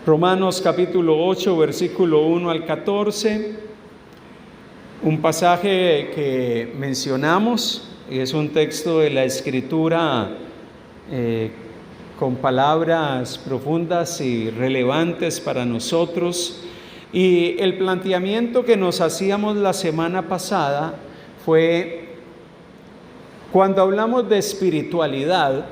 Romanos capítulo 8, versículo 1 al 14, un pasaje que mencionamos, es un texto de la Escritura con palabras profundas y relevantes para nosotros. Y el planteamiento que nos hacíamos la semana pasada fue, cuando hablamos de espiritualidad,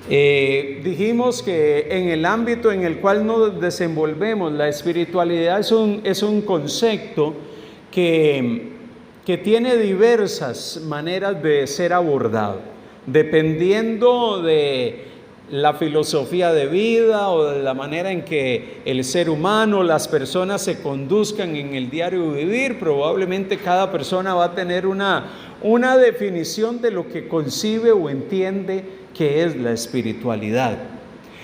dijimos que en el ámbito en el cual nos desenvolvemos, la espiritualidad es un concepto que tiene diversas maneras de ser abordado, dependiendo de la filosofía de vida o de la manera en que el ser humano, las personas se conduzcan en el diario vivir. Probablemente cada persona va a tener una definición de lo que concibe o entiende que es la espiritualidad.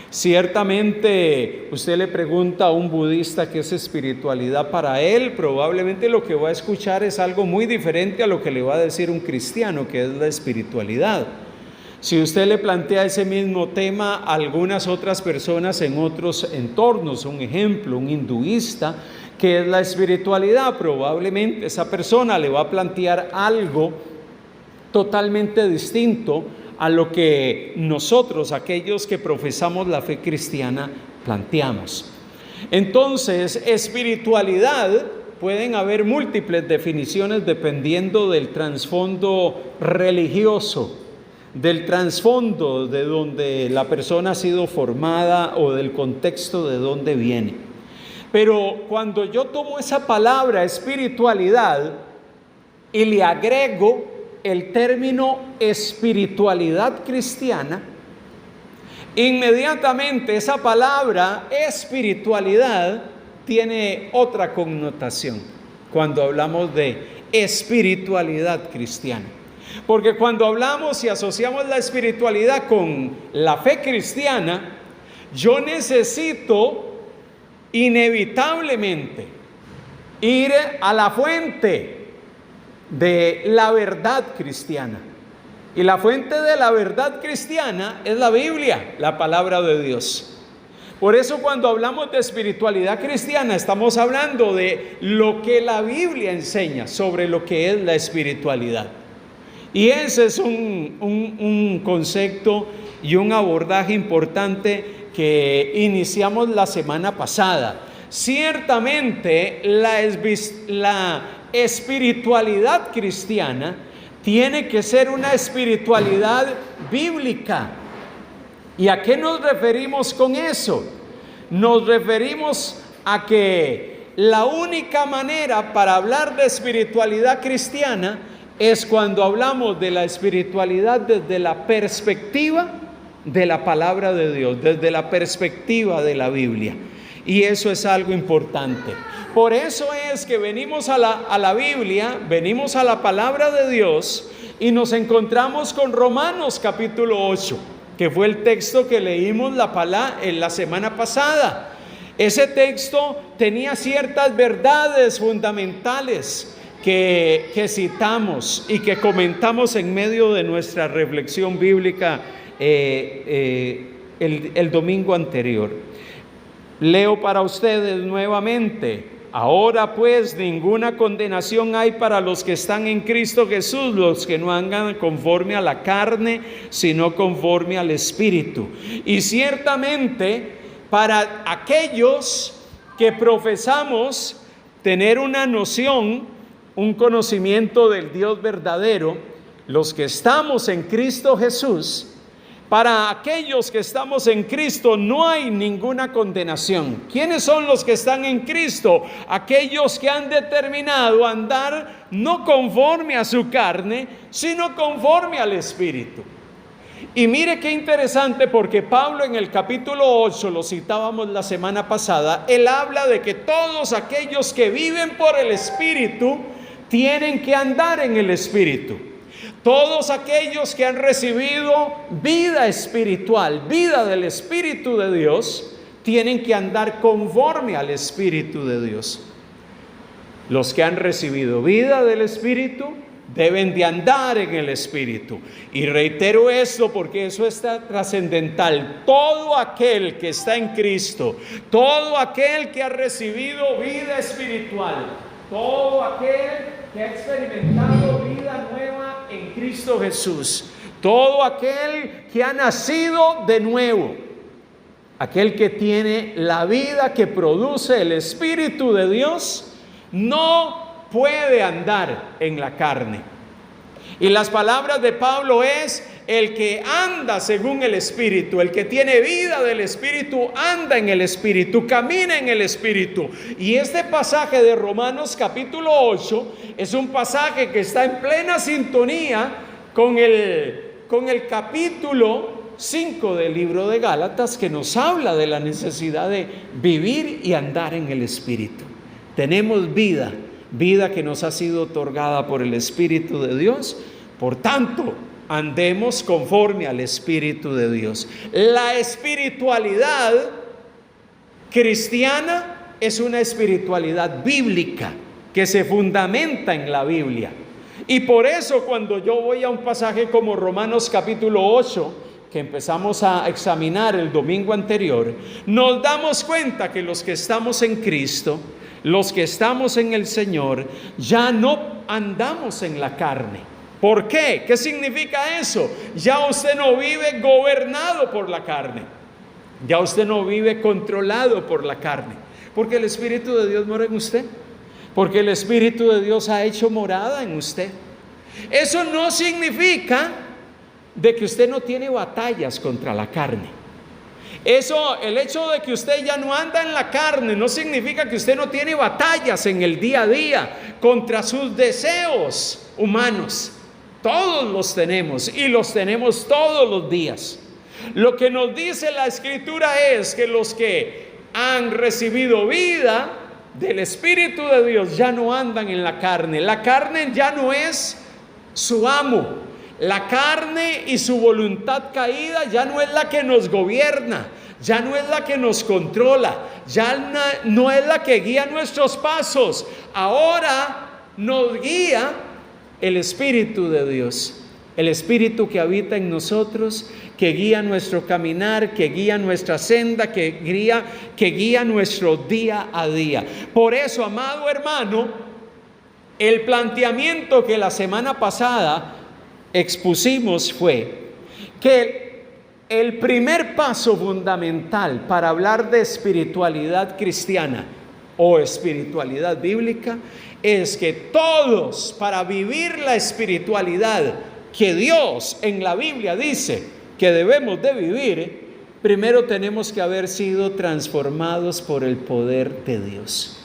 Ciertamente, usted le pregunta a un budista qué es espiritualidad para él, probablemente lo que va a escuchar es algo muy diferente a lo que le va a decir un cristiano, que es la espiritualidad. Si usted le plantea ese mismo tema a algunas otras personas en otros entornos, un ejemplo, un hinduista, ¿qué es la espiritualidad? Probablemente esa persona le va a plantear algo totalmente distinto a lo que nosotros, aquellos que profesamos la fe cristiana, planteamos. Entonces, espiritualidad, pueden haber múltiples definiciones dependiendo del trasfondo religioso, del trasfondo de donde la persona ha sido formada o del contexto de donde viene. Pero cuando yo tomo esa palabra espiritualidad y le agrego el término espiritualidad cristiana, inmediatamente esa palabra espiritualidad tiene otra connotación cuando hablamos de espiritualidad cristiana. Porque cuando hablamos y asociamos la espiritualidad con la fe cristiana, yo necesito inevitablemente ir a la fuente de la verdad cristiana. Y la fuente de la verdad cristiana es la Biblia, la palabra de Dios. Por eso cuando hablamos de espiritualidad cristiana, estamos hablando de lo que la Biblia enseña sobre lo que es la espiritualidad. Y ese es un concepto y un abordaje importante que iniciamos la semana pasada. Ciertamente la espiritualidad cristiana tiene que ser una espiritualidad bíblica. ¿Y a qué nos referimos con eso? Nos referimos a que la única manera para hablar de espiritualidad cristiana es cuando hablamos de la espiritualidad desde la perspectiva de la palabra de Dios, desde la perspectiva de la Biblia. Y eso es algo importante. Por eso es que venimos a la Biblia, venimos a la palabra de Dios y nos encontramos con Romanos capítulo 8, que fue el texto que leímos en la semana pasada. Ese texto tenía ciertas verdades fundamentales que citamos y que comentamos en medio de nuestra reflexión bíblica el domingo anterior. Leo para ustedes nuevamente. Ahora pues ninguna condenación hay para los que están en Cristo Jesús, los que no andan conforme a la carne, sino conforme al Espíritu. Y ciertamente para aquellos que profesamos tener una noción, un conocimiento del Dios verdadero, los que estamos en Cristo Jesús, para aquellos que estamos en Cristo no hay ninguna condenación. ¿Quiénes son los que están en Cristo? Aquellos que han determinado andar no conforme a su carne, sino conforme al Espíritu. Y mire qué interesante, porque Pablo en el capítulo 8, lo citábamos la semana pasada, él habla de que todos aquellos que viven por el Espíritu tienen que andar en el Espíritu. Todos aquellos que han recibido vida espiritual, vida del Espíritu de Dios, tienen que andar conforme al Espíritu de Dios. Los que han recibido vida del Espíritu deben de andar en el Espíritu. Y reitero esto porque eso está trascendental. Todo aquel que está en Cristo, todo aquel que ha recibido vida espiritual, todo aquel que ha experimentado vida nueva en Cristo Jesús, todo aquel que ha nacido de nuevo, aquel que tiene la vida que produce el Espíritu de Dios, no puede andar en la carne. Y las palabras de Pablo es: el que anda según el Espíritu, el que tiene vida del Espíritu, anda en el Espíritu, camina en el Espíritu. Y este pasaje de Romanos capítulo 8 es un pasaje que está en plena sintonía con el capítulo 5 del libro de Gálatas, que nos habla de la necesidad de vivir y andar en el Espíritu. Tenemos vida que nos ha sido otorgada por el Espíritu de Dios. Por tanto, andemos conforme al Espíritu de Dios. La espiritualidad cristiana es una espiritualidad bíblica que se fundamenta en la Biblia. Y por eso, cuando yo voy a un pasaje como Romanos capítulo 8, que empezamos a examinar el domingo anterior, nos damos cuenta que los que estamos en Cristo, los que estamos en el Señor, ya no andamos en la carne. ¿Por qué? ¿Qué significa eso? Ya usted no vive gobernado por la carne. Ya usted no vive controlado por la carne. Porque el Espíritu de Dios mora en usted. Porque el Espíritu de Dios ha hecho morada en usted. Eso no significa de que usted no tiene batallas contra la carne. El hecho de que usted ya no anda en la carne no significa que usted no tiene batallas en el día a día contra sus deseos humanos. Todos los tenemos y los tenemos todos los días. Lo que nos dice la Escritura es que los que han recibido vida del Espíritu de Dios ya no andan en la carne. La carne ya no es su amo. La carne y su voluntad caída ya no es la que nos gobierna, ya no es la que nos controla, ya no es la que guía nuestros pasos. Ahora nos guía el Espíritu de Dios, el Espíritu que habita en nosotros, que guía nuestro caminar, que guía nuestra senda, que guía nuestro día a día. Por eso, amado hermano, el planteamiento que la semana pasada expusimos fue que el primer paso fundamental para hablar de espiritualidad cristiana o espiritualidad bíblica es que todos, para vivir la espiritualidad que Dios en la Biblia dice que debemos de vivir, primero tenemos que haber sido transformados por el poder de Dios.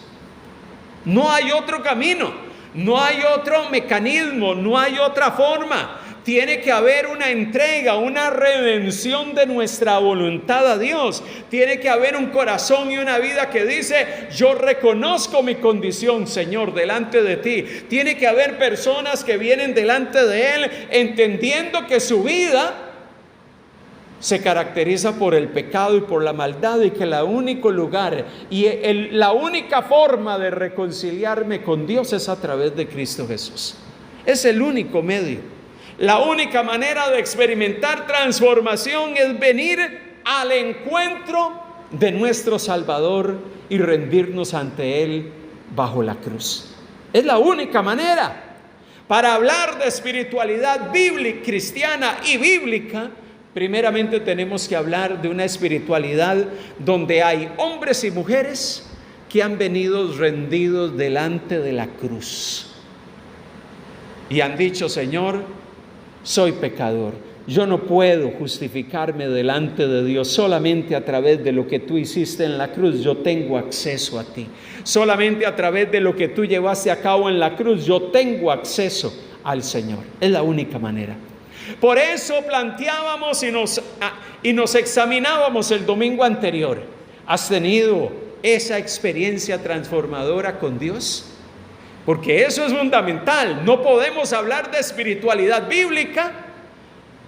No hay otro camino. No hay otro mecanismo, no hay otra forma. Tiene que haber una entrega, una redención de nuestra voluntad a Dios. Tiene que haber un corazón y una vida que dice: yo reconozco mi condición, Señor, delante de ti. Tiene que haber personas que vienen delante de Él entendiendo que su vida se caracteriza por el pecado y por la maldad, y que el único lugar y la única forma de reconciliarme con Dios es a través de Cristo Jesús. Es el único medio. La única manera de experimentar transformación es venir al encuentro de nuestro Salvador y rendirnos ante Él bajo la cruz. Es la única manera. Para hablar de espiritualidad bíblica, cristiana y bíblica, primeramente tenemos que hablar de una espiritualidad donde hay hombres y mujeres que han venido rendidos delante de la cruz y han dicho: Señor, soy pecador, yo no puedo justificarme delante de Dios, solamente a través de lo que tú hiciste en la cruz yo tengo acceso a ti, solamente a través de lo que tú llevaste a cabo en la cruz yo tengo acceso al Señor. Es la única manera. Por eso planteábamos y nos examinábamos el domingo anterior: ¿has tenido esa experiencia transformadora con Dios? Porque eso es fundamental. No podemos hablar de espiritualidad bíblica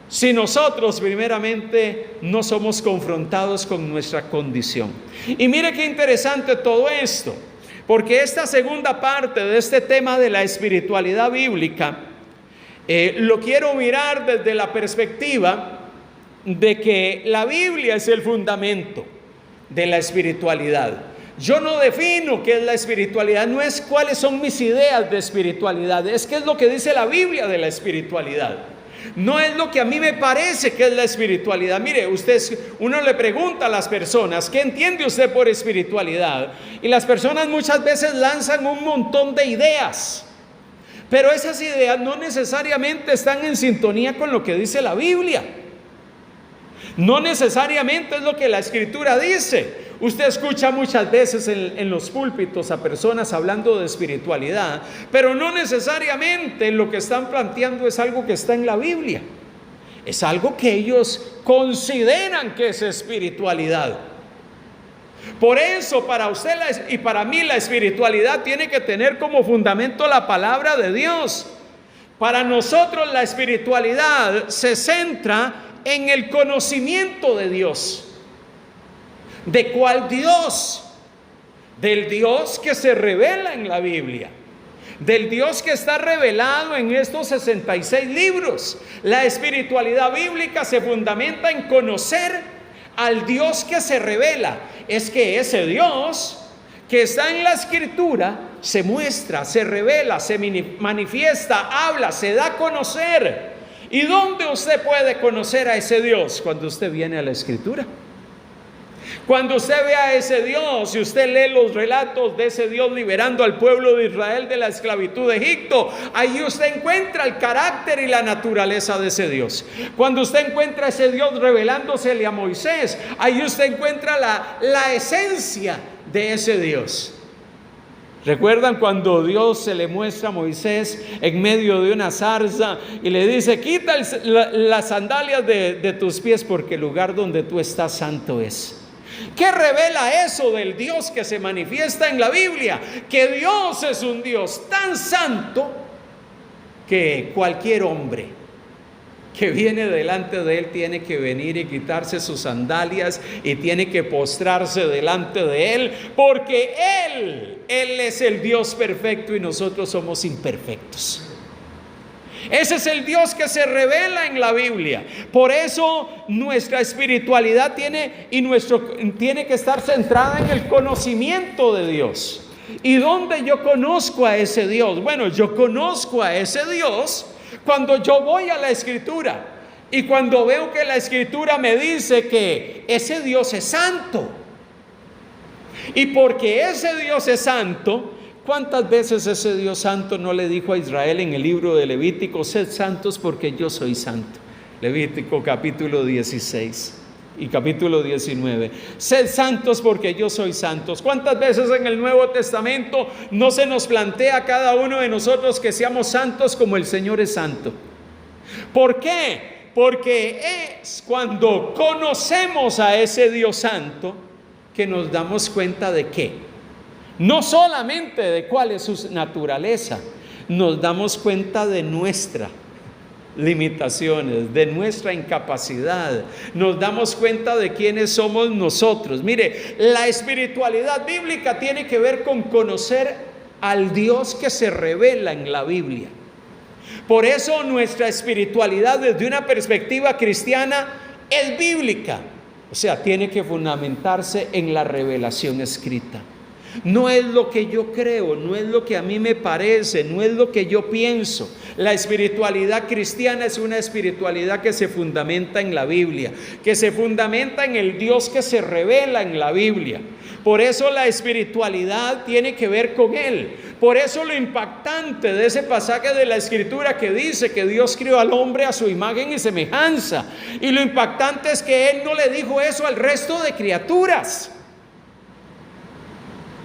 si nosotros primeramente no somos confrontados con nuestra condición. Y mire qué interesante todo esto, porque esta segunda parte de este tema de la espiritualidad bíblica Lo quiero mirar desde la perspectiva de que la Biblia es el fundamento de la espiritualidad. Yo no defino qué es la espiritualidad, no es cuáles son mis ideas de espiritualidad, es qué es lo que dice la Biblia de la espiritualidad. No es lo que a mí me parece que es la espiritualidad. Mire, uno le pregunta a las personas, ¿qué entiende usted por espiritualidad? Y las personas muchas veces lanzan un montón de ideas, pero esas ideas no necesariamente están en sintonía con lo que dice la Biblia. No necesariamente es lo que la Escritura dice. Usted escucha muchas veces en los púlpitos a personas hablando de espiritualidad, pero no necesariamente lo que están planteando es algo que está en la Biblia. Es algo que ellos consideran que es espiritualidad. Por eso, para usted y para mí, la espiritualidad tiene que tener como fundamento la palabra de Dios. Para nosotros, la espiritualidad se centra en el conocimiento de Dios. ¿De cuál Dios? Del Dios que se revela en la Biblia, del Dios que está revelado en estos 66 libros. La espiritualidad bíblica se fundamenta en conocer al Dios que se revela. Es que ese Dios que está en la Escritura se muestra, se revela, se manifiesta, habla, se da a conocer. ¿Y dónde usted puede conocer a ese Dios? Cuando usted viene a la Escritura. Cuando usted ve a ese Dios y usted lee los relatos de ese Dios liberando al pueblo de Israel de la esclavitud de Egipto, ahí usted encuentra el carácter y la naturaleza de ese Dios. Cuando usted encuentra a ese Dios revelándosele a Moisés, ahí usted encuentra la esencia de ese Dios. ¿Recuerdan cuando Dios se le muestra a Moisés en medio de una zarza y le dice: quita las sandalias de tus pies, porque el lugar donde tú estás santo es? ¿Qué revela eso del Dios que se manifiesta en la Biblia? Que Dios es un Dios tan santo que cualquier hombre que viene delante de Él tiene que venir y quitarse sus sandalias y tiene que postrarse delante de Él, porque Él es el Dios perfecto y nosotros somos imperfectos. Ese es el Dios que se revela en la Biblia. Por eso nuestra espiritualidad tiene que estar centrada en el conocimiento de Dios. ¿Y dónde yo conozco a ese Dios? Bueno, yo conozco a ese Dios cuando yo voy a la Escritura y cuando veo que la Escritura me dice que ese Dios es santo. Y porque ese Dios es santo, ¿cuántas veces ese Dios santo no le dijo a Israel en el libro de Levítico: sed santos porque yo soy santo? Levítico capítulo 16 y capítulo 19. Sed santos porque yo soy santos. ¿Cuántas veces en el Nuevo Testamento no se nos plantea a cada uno de nosotros que seamos santos como el Señor es santo? ¿Por qué? Porque es cuando conocemos a ese Dios santo que nos damos cuenta de qué. No solamente de cuál es su naturaleza, nos damos cuenta de nuestras limitaciones, de nuestra incapacidad, nos damos cuenta de quiénes somos nosotros. Mire, la espiritualidad bíblica tiene que ver con conocer al Dios que se revela en la Biblia. Por eso nuestra espiritualidad desde una perspectiva cristiana es bíblica, o sea, tiene que fundamentarse en la revelación escrita. No es lo que yo creo, no es lo que a mí me parece, no es lo que yo pienso. La espiritualidad cristiana es una espiritualidad que se fundamenta en la Biblia, que se fundamenta en el Dios que se revela en la Biblia. Por eso la espiritualidad tiene que ver con Él. Por eso lo impactante de ese pasaje de la Escritura que dice que Dios creó al hombre a su imagen y semejanza. Y lo impactante es que Él no le dijo eso al resto de criaturas.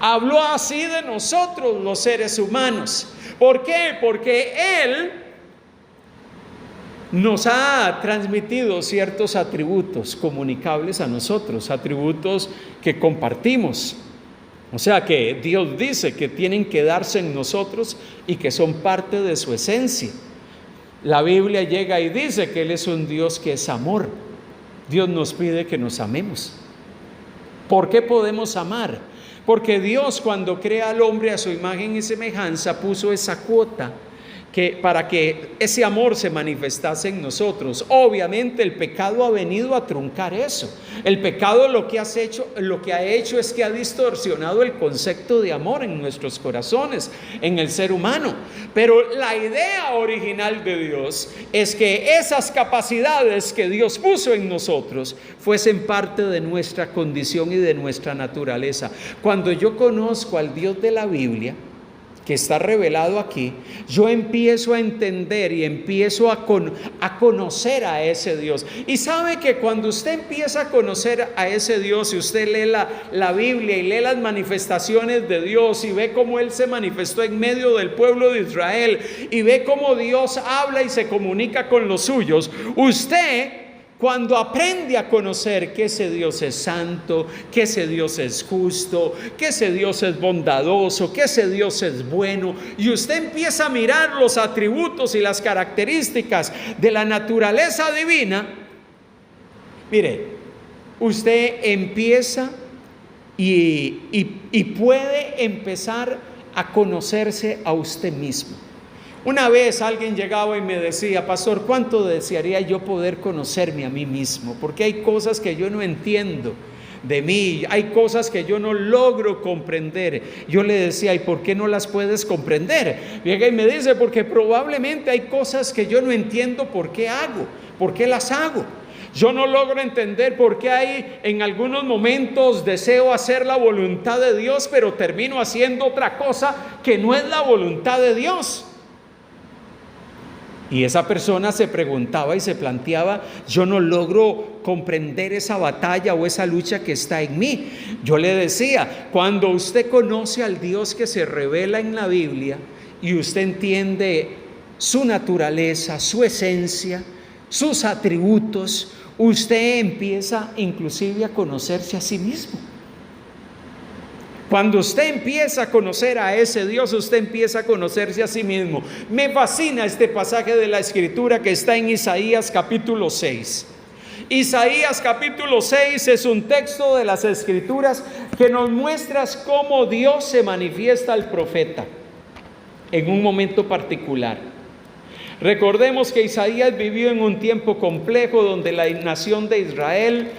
Habló así de nosotros los seres humanos. ¿Por qué? Porque Él nos ha transmitido ciertos atributos comunicables a nosotros, atributos que compartimos. O sea que Dios dice que tienen que darse en nosotros y que son parte de su esencia. La Biblia llega y dice que Él es un Dios que es amor. Dios nos pide que nos amemos. ¿Por qué podemos amar? Porque Dios, cuando crea al hombre a su imagen y semejanza, puso esa cuota para que ese amor se manifestase en nosotros. Obviamente el pecado ha venido a truncar eso. El pecado lo que ha hecho es que ha distorsionado el concepto de amor en nuestros corazones, en el ser humano. Pero la idea original de Dios es que esas capacidades que Dios puso en nosotros fuesen parte de nuestra condición y de nuestra naturaleza. Cuando yo conozco al Dios de la Biblia, que está revelado aquí, yo empiezo a entender y empiezo a conocer a ese Dios. Y sabe que cuando usted empieza a conocer a ese Dios, y usted lee la Biblia y lee las manifestaciones de Dios y ve cómo Él se manifestó en medio del pueblo de Israel y ve cómo Dios habla y se comunica con los suyos, usted, cuando aprende a conocer que ese Dios es santo, que ese Dios es justo, que ese Dios es bondadoso, que ese Dios es bueno, y usted empieza a mirar los atributos y las características de la naturaleza divina, mire, usted empieza y puede empezar a conocerse a usted mismo. Una vez alguien llegaba y me decía: pastor, ¿cuánto desearía yo poder conocerme a mí mismo? Porque hay cosas que yo no entiendo de mí, hay cosas que yo no logro comprender. Yo le decía: ¿y por qué no las puedes comprender? Llega y me dice: porque probablemente hay cosas que yo no entiendo por qué las hago. Yo no logro entender por qué hay en algunos momentos deseo hacer la voluntad de Dios, pero termino haciendo otra cosa que no es la voluntad de Dios. Y esa persona se preguntaba y se planteaba: yo no logro comprender esa batalla o esa lucha que está en mí. Yo le decía: cuando usted conoce al Dios que se revela en la Biblia y usted entiende su naturaleza, su esencia, sus atributos, usted empieza inclusive a conocerse a sí mismo. Cuando usted empieza a conocer a ese Dios, usted empieza a conocerse a sí mismo. Me fascina este pasaje de la Escritura que está en Isaías capítulo 6. Isaías capítulo 6 es un texto de las Escrituras que nos muestra cómo Dios se manifiesta al profeta en un momento particular. Recordemos que Isaías vivió en un tiempo complejo donde la nación de Israel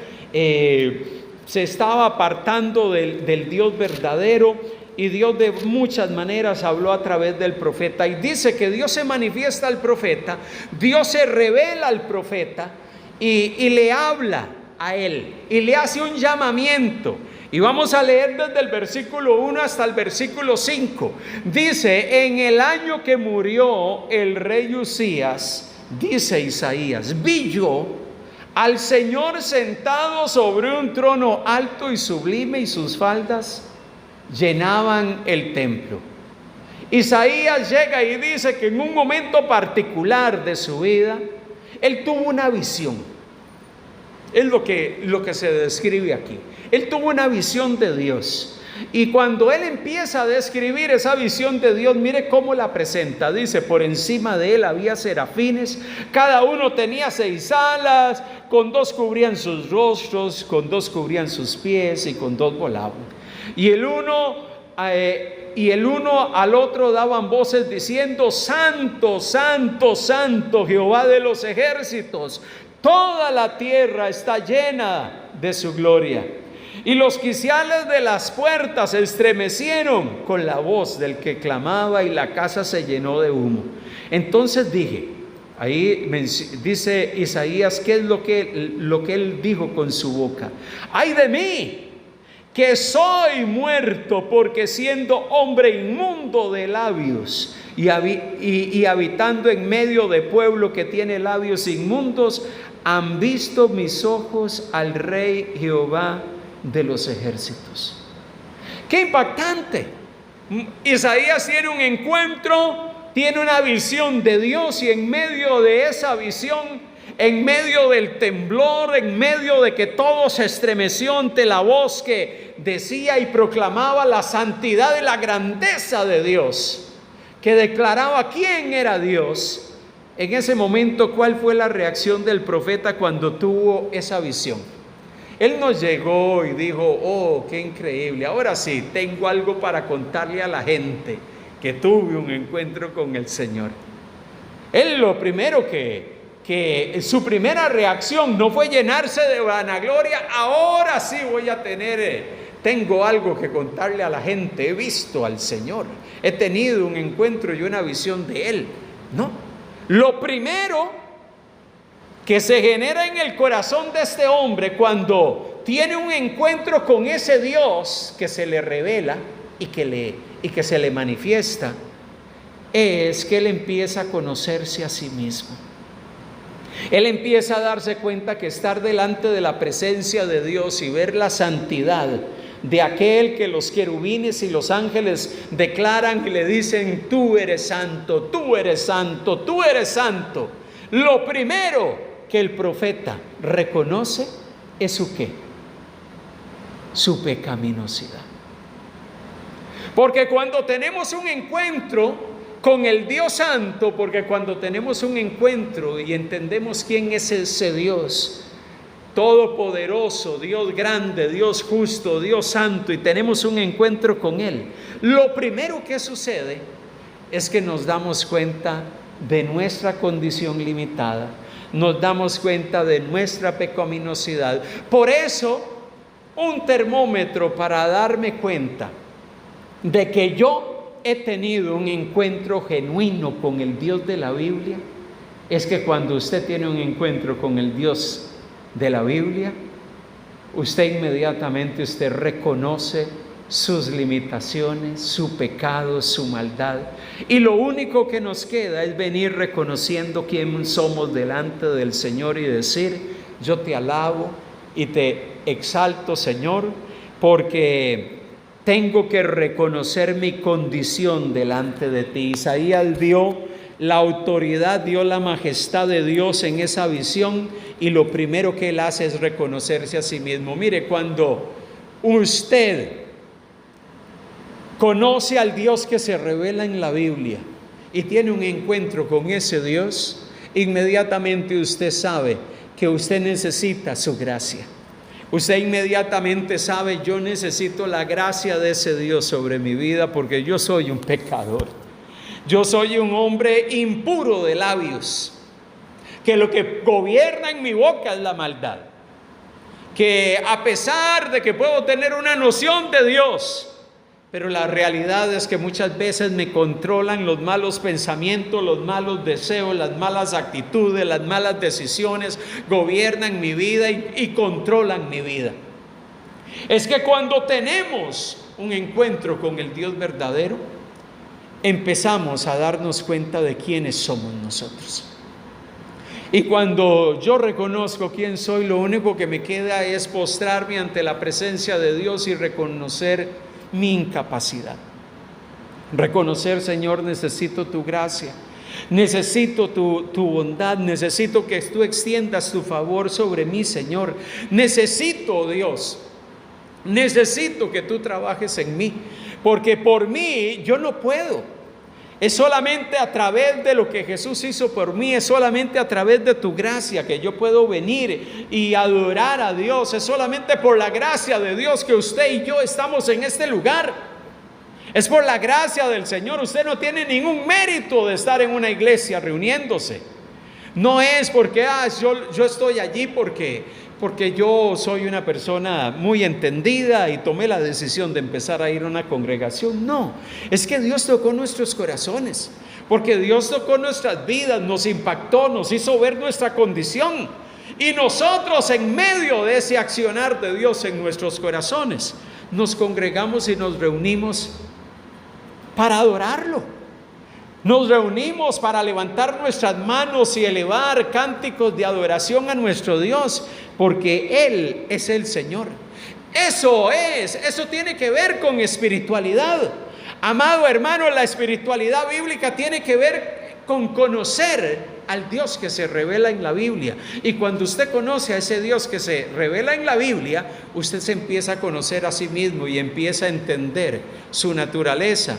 se estaba apartando del Dios verdadero, y Dios de muchas maneras habló a través del profeta. Y dice que Dios se manifiesta al profeta, Dios se revela al profeta y le habla a él y le hace un llamamiento. Y vamos a leer desde el versículo 1 hasta el versículo 5. Dice: en el año que murió el rey Usías, dice Isaías, vi yo al Señor sentado sobre un trono alto y sublime, y sus faldas llenaban el templo. Isaías llega y dice que en un momento particular de su vida, él tuvo una visión. Es lo que se describe aquí. Él tuvo una visión de Dios. Y cuando él empieza a describir esa visión de Dios, mire cómo la presenta. Dice: por encima de él había serafines, cada uno tenía 6 alas, con 2 cubrían sus rostros, con 2 cubrían sus pies y con 2 volaban. Y el uno al otro daban voces diciendo: Santo, Santo, Santo, Jehová de los ejércitos, toda la tierra está llena de su gloria. Y los quiciales de las puertas se estremecieron con la voz del que clamaba, y la casa se llenó de humo. Entonces dije, ahí dice Isaías, ¿qué es lo que él dijo con su boca? ¡Ay de mí, que soy muerto, porque siendo hombre inmundo de labios y habitando en medio de pueblo que tiene labios inmundos, han visto mis ojos al Rey Jehová de los ejércitos! ¡Qué impactante! Isaías tiene un encuentro, tiene una visión de Dios, y en medio de esa visión, en medio del temblor, en medio de que todo se estremeció ante la voz que decía y proclamaba la santidad y la grandeza de Dios, que declaraba quién era Dios, en ese momento, ¿cuál fue la reacción del profeta cuando tuvo esa visión? Él nos llegó y dijo: oh, qué increíble, ahora sí, tengo algo para contarle a la gente, que tuve un encuentro con el Señor. Él lo primero que su primera reacción no fue llenarse de vanagloria. Ahora sí voy a tengo algo que contarle a la gente, he visto al Señor, he tenido un encuentro y una visión de Él. No, lo primero que se genera en el corazón de este hombre cuando tiene un encuentro con ese Dios que se le revela y que se le manifiesta, es que él empieza a conocerse a sí mismo. Él empieza a darse cuenta que estar delante de la presencia de Dios y ver la santidad de aquel que los querubines y los ángeles declaran y le dicen: tú eres santo, tú eres santo, tú eres santo. Lo primero que el profeta reconoce es su ¿qué? Su pecaminosidad. Porque cuando tenemos un encuentro con el Dios Santo, porque cuando tenemos un encuentro y entendemos quién es ese Dios todopoderoso, Dios grande, Dios justo, Dios santo, y tenemos un encuentro con Él, lo primero que sucede es que nos damos cuenta de nuestra condición limitada, nos damos cuenta de nuestra pecaminosidad. Por eso, un termómetro para darme cuenta de que yo he tenido un encuentro genuino con el Dios de la Biblia, es que cuando usted tiene un encuentro con el Dios de la Biblia, usted inmediatamente reconoce sus limitaciones, su pecado, su maldad, y lo único que nos queda es venir reconociendo quién somos delante del Señor y decir: yo te alabo y te exalto, Señor, porque tengo que reconocer mi condición delante de ti. Isaías dio la autoridad, dio la majestad de Dios en esa visión, y lo primero que él hace es reconocerse a sí mismo. Mire, cuando usted conoce al Dios que se revela en la Biblia y tiene un encuentro con ese Dios, inmediatamente usted sabe que usted necesita su gracia. Usted inmediatamente sabe: yo necesito la gracia de ese Dios sobre mi vida, porque yo soy un pecador. Yo soy un hombre impuro de labios, que lo que gobierna en mi boca es la maldad. Que a pesar de que puedo tener una noción de Dios, pero la realidad es que muchas veces me controlan los malos pensamientos, los malos deseos, las malas actitudes, las malas decisiones, gobiernan mi vida y controlan mi vida. Es que cuando tenemos un encuentro con el Dios verdadero, empezamos a darnos cuenta de quiénes somos nosotros. Y cuando yo reconozco quién soy, lo único que me queda es postrarme ante la presencia de Dios y reconocer mi incapacidad. Reconocer: Señor, necesito tu gracia, necesito tu bondad, necesito que tú extiendas tu favor sobre mí, Señor. Necesito, Dios, necesito que tú trabajes en mí, porque por mí yo no puedo. Es solamente a través de lo que Jesús hizo por mí, es solamente a través de tu gracia que yo puedo venir y adorar a Dios. Es solamente por la gracia de Dios que usted y yo estamos en este lugar. Es por la gracia del Señor. Usted no tiene ningún mérito de estar en una iglesia reuniéndose. No es porque yo estoy allí porque yo soy una persona muy entendida y tomé la decisión de empezar a ir a una congregación. No, es que Dios tocó nuestros corazones, porque Dios tocó nuestras vidas, nos impactó, nos hizo ver nuestra condición, y nosotros, en medio de ese accionar de Dios en nuestros corazones, nos congregamos y nos reunimos para adorarlo. Nos reunimos para levantar nuestras manos y elevar cánticos de adoración a nuestro Dios, porque Él es el Señor. Eso tiene que ver con espiritualidad. Amado hermano, la espiritualidad bíblica tiene que ver con conocer al Dios que se revela en la Biblia. Y cuando usted conoce a ese Dios que se revela en la Biblia, usted se empieza a conocer a sí mismo y empieza a entender su naturaleza.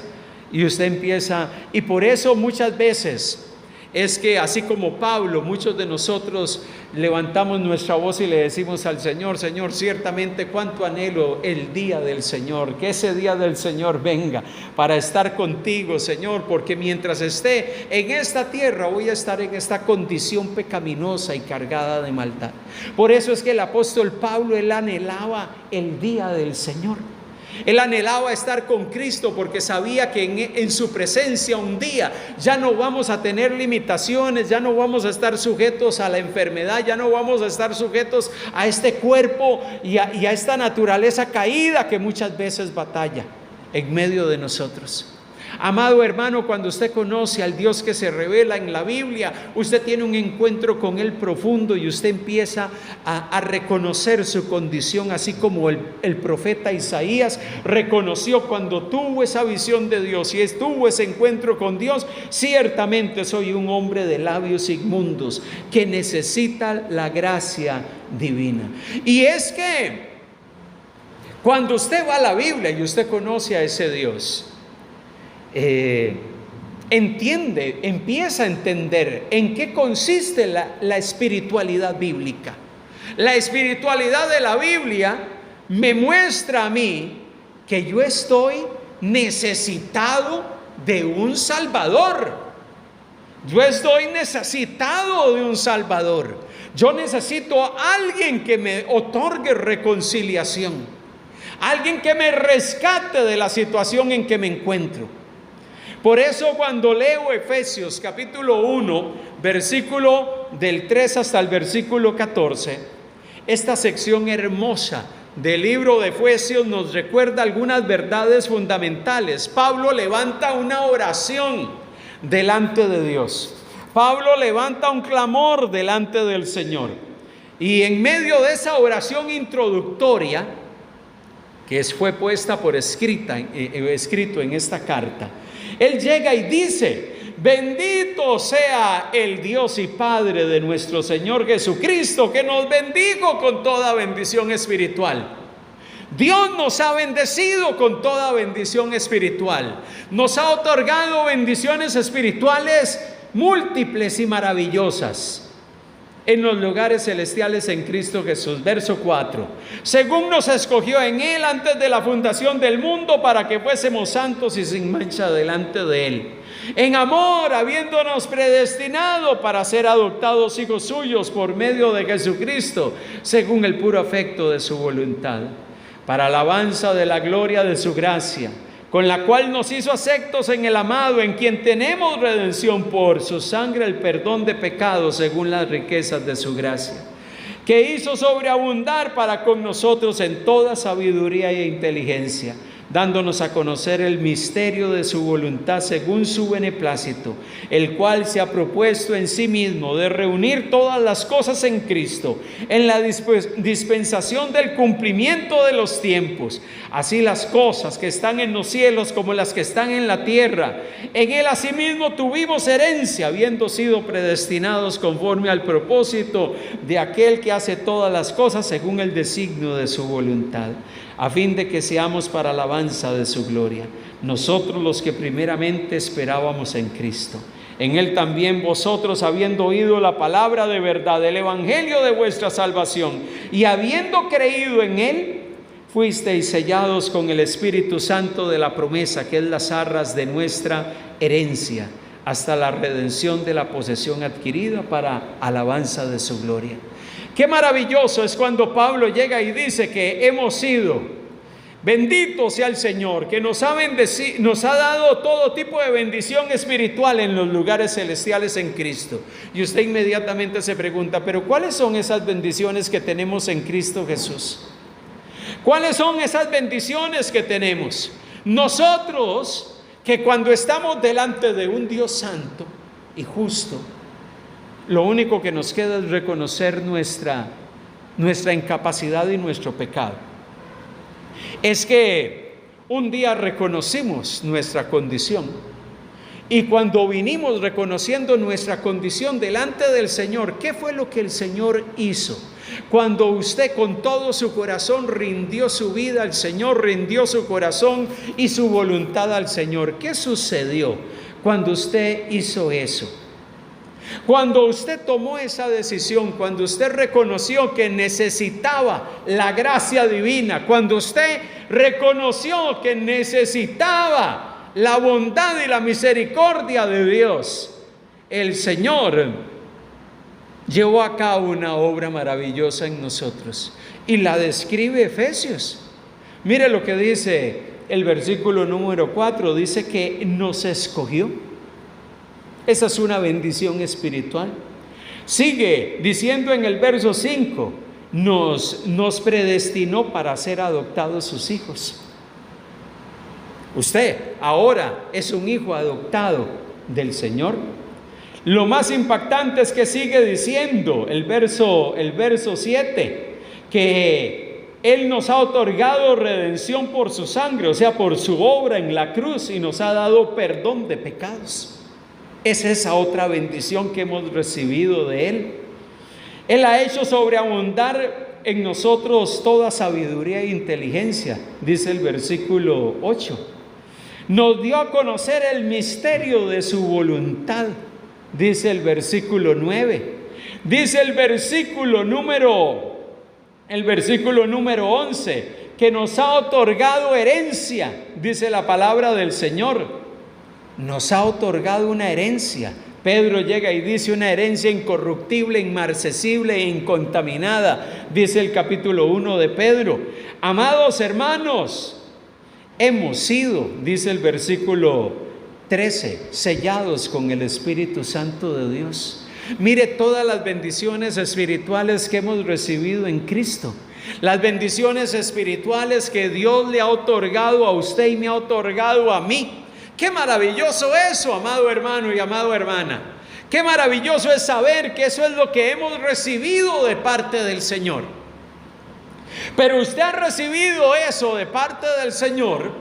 Y usted empieza, y por eso muchas veces es que así como Pablo, muchos de nosotros levantamos nuestra voz y le decimos al Señor: Señor, ciertamente cuánto anhelo el día del Señor, que ese día del Señor venga para estar contigo, Señor, porque mientras esté en esta tierra voy a estar en esta condición pecaminosa y cargada de maldad. Por eso es que el apóstol Pablo, él anhelaba el día del Señor. Él anhelaba estar con Cristo porque sabía que en su presencia un día ya no vamos a tener limitaciones, ya no vamos a estar sujetos a la enfermedad, ya no vamos a estar sujetos a este cuerpo y a esta naturaleza caída que muchas veces batalla en medio de nosotros. Amado hermano, cuando usted conoce al Dios que se revela en la Biblia, usted tiene un encuentro con Él profundo y usted empieza a reconocer su condición, así como el profeta Isaías reconoció cuando tuvo esa visión de Dios y tuvo ese encuentro con Dios: ciertamente soy un hombre de labios inmundos que necesita la gracia divina. Y es que cuando usted va a la Biblia y usted conoce a ese Dios, empieza a entender en qué consiste la espiritualidad bíblica. La espiritualidad de la Biblia me muestra a mí que yo estoy necesitado de un Salvador. Yo estoy necesitado de un Salvador. Yo necesito a alguien que me otorgue reconciliación, alguien que me rescate de la situación en que me encuentro. Por eso cuando leo Efesios capítulo 1, versículo del 3 hasta el versículo 14, esta sección hermosa del libro de Efesios nos recuerda algunas verdades fundamentales. Pablo levanta una oración delante de Dios. Pablo levanta un clamor delante del Señor. Y en medio de esa oración introductoria, que fue puesta por escrito en esta carta, él llega y dice: bendito sea el Dios y Padre de nuestro Señor Jesucristo, que nos bendijo con toda bendición espiritual. Dios nos ha bendecido con toda bendición espiritual. Nos ha otorgado bendiciones espirituales múltiples y maravillosas en los lugares celestiales en Cristo Jesús. Verso 4: según nos escogió en Él antes de la fundación del mundo, para que fuésemos santos y sin mancha delante de Él, en amor, habiéndonos predestinado para ser adoptados hijos suyos por medio de Jesucristo, según el puro afecto de su voluntad, para alabanza de la gloria de su gracia, con la cual nos hizo aceptos en el amado, en quien tenemos redención por su sangre, el perdón de pecados según las riquezas de su gracia, que hizo sobreabundar para con nosotros en toda sabiduría e inteligencia, dándonos a conocer el misterio de su voluntad según su beneplácito, el cual se ha propuesto en sí mismo de reunir todas las cosas en Cristo, en la dispensación del cumplimiento de los tiempos, así las cosas que están en los cielos como las que están en la tierra. En Él asimismo tuvimos herencia, habiendo sido predestinados conforme al propósito de aquel que hace todas las cosas según el designio de su voluntad, a fin de que seamos para alabanza de su gloria, nosotros los que primeramente esperábamos en Cristo. En Él también vosotros, habiendo oído la palabra de verdad, el evangelio de vuestra salvación, y habiendo creído en Él, fuisteis sellados con el Espíritu Santo de la promesa, que es las arras de nuestra herencia, hasta la redención de la posesión adquirida para alabanza de su gloria. Qué maravilloso es cuando Pablo llega y dice que hemos sido, bendito sea el Señor, que nos ha dado todo tipo de bendición espiritual en los lugares celestiales en Cristo. Y usted inmediatamente se pregunta: pero ¿cuáles son esas bendiciones que tenemos en Cristo Jesús? ¿Cuáles son esas bendiciones que tenemos? Nosotros, que cuando estamos delante de un Dios santo y justo, lo único que nos queda es reconocer nuestra incapacidad y nuestro pecado. Es que un día reconocimos nuestra condición, y cuando vinimos reconociendo nuestra condición delante del Señor, ¿qué fue lo que el Señor hizo? Cuando usted con todo su corazón rindió su vida al Señor, rindió su corazón y su voluntad al Señor, ¿qué sucedió cuando usted hizo eso? Cuando usted tomó esa decisión, cuando usted reconoció que necesitaba la gracia divina, cuando usted reconoció que necesitaba la bondad y la misericordia de Dios, el Señor llevó a cabo una obra maravillosa en nosotros y la describe Efesios. Mire lo que dice el versículo número 4, dice que nos escogió. Esa es una bendición espiritual. Sigue diciendo en el verso 5, nos predestinó para ser adoptados sus hijos. Usted ahora es un hijo adoptado del Señor. Lo más impactante es que sigue diciendo el verso 7, que Él nos ha otorgado redención por su sangre, o sea, por su obra en la cruz, y nos ha dado perdón de pecados. Es esa otra bendición que hemos recibido de Él. Él ha hecho sobreabundar en nosotros toda sabiduría e inteligencia, dice el versículo 8. Nos dio a conocer el misterio de su voluntad, dice el versículo 9. Dice el versículo número 11, que nos ha otorgado herencia, dice la palabra del Señor. Nos ha otorgado una herencia. Pedro llega y dice una herencia incorruptible, inmarcesible e incontaminada, dice el capítulo 1 de Pedro. Amados hermanos, hemos sido, dice el versículo 13, sellados con el Espíritu Santo de Dios. Mire todas las bendiciones espirituales que hemos recibido en Cristo. Las bendiciones espirituales que Dios le ha otorgado a usted y me ha otorgado a mí. Qué maravilloso eso, amado hermano y amado hermana. Qué maravilloso es saber que eso es lo que hemos recibido de parte del Señor. Pero usted ha recibido eso de parte del Señor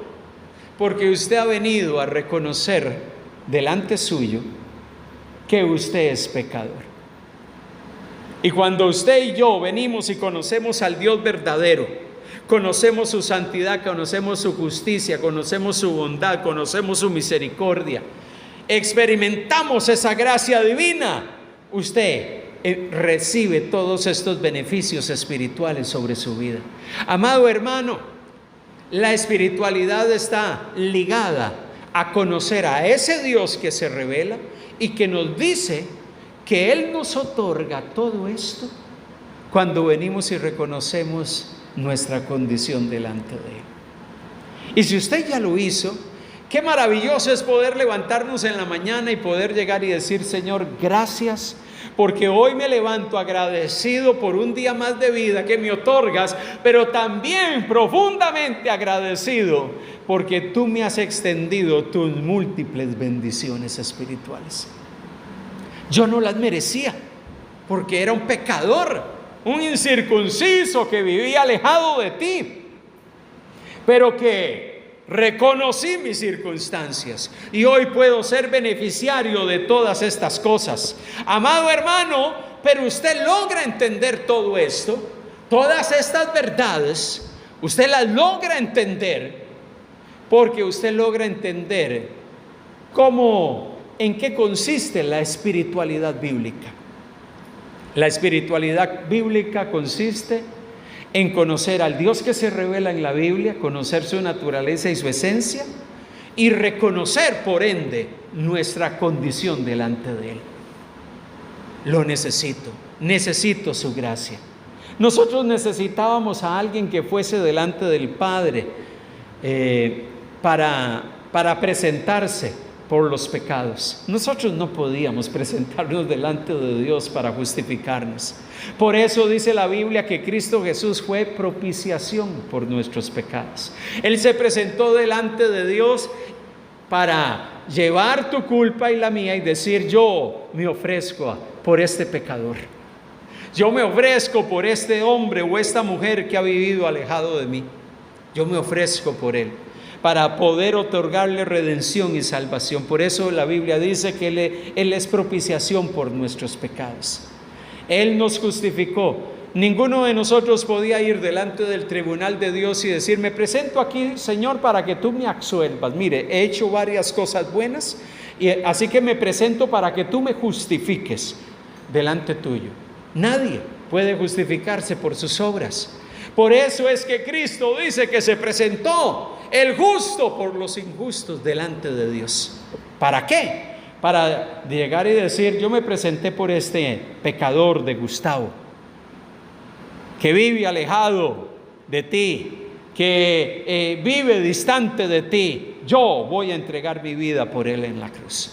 porque usted ha venido a reconocer delante suyo que usted es pecador. Y cuando usted y yo venimos y conocemos al Dios verdadero, conocemos su santidad, conocemos su justicia, conocemos su bondad, conocemos su misericordia, experimentamos esa gracia divina, usted recibe todos estos beneficios espirituales sobre su vida. Amado hermano, la espiritualidad está ligada a conocer a ese Dios que se revela y que nos dice que Él nos otorga todo esto cuando venimos y reconocemos nuestra condición delante de Él. Y si usted ya lo hizo, qué maravilloso es poder levantarnos en la mañana y poder llegar y decir: Señor, gracias, porque hoy me levanto agradecido por un día más de vida que me otorgas, pero también profundamente agradecido porque tú me has extendido tus múltiples bendiciones espirituales. Yo no las merecía porque era un pecador, un incircunciso que vivía alejado de ti, pero que reconocí mis circunstancias y hoy puedo ser beneficiario de todas estas cosas. Amado hermano, pero usted logra entender todo esto, todas estas verdades, usted las logra entender porque usted logra entender en qué consiste la espiritualidad bíblica. La espiritualidad bíblica consiste en conocer al Dios que se revela en la Biblia, conocer su naturaleza y su esencia y reconocer por ende nuestra condición delante de Él. Lo necesito su gracia. Nosotros necesitábamos a alguien que fuese delante del Padre para presentarse por los pecados. Nosotros no podíamos presentarnos delante de Dios para justificarnos. Por eso dice la Biblia que Cristo Jesús fue propiciación por nuestros pecados. Él se presentó delante de Dios para llevar tu culpa y la mía y decir: yo me ofrezco por este pecador. Yo me ofrezco por este hombre o esta mujer que ha vivido alejado de mí. Yo me ofrezco por él, para poder otorgarle redención y salvación. Por eso la Biblia dice que Él es propiciación por nuestros pecados. Él nos justificó Ninguno de nosotros podía ir delante del tribunal de Dios y decir: me presento aquí, Señor, para que tú me absuelvas. Mire, he hecho varias cosas buenas, y así que me presento para que tú me justifiques delante tuyo. Nadie puede justificarse por sus obras. Por eso es que Cristo dice que se presentó el justo por los injustos delante de Dios. ¿Para qué? Para llegar y decir: yo me presenté por este pecador de Gustavo, que vive alejado de ti, que vive distante de ti. Yo voy a entregar mi vida por él en la cruz.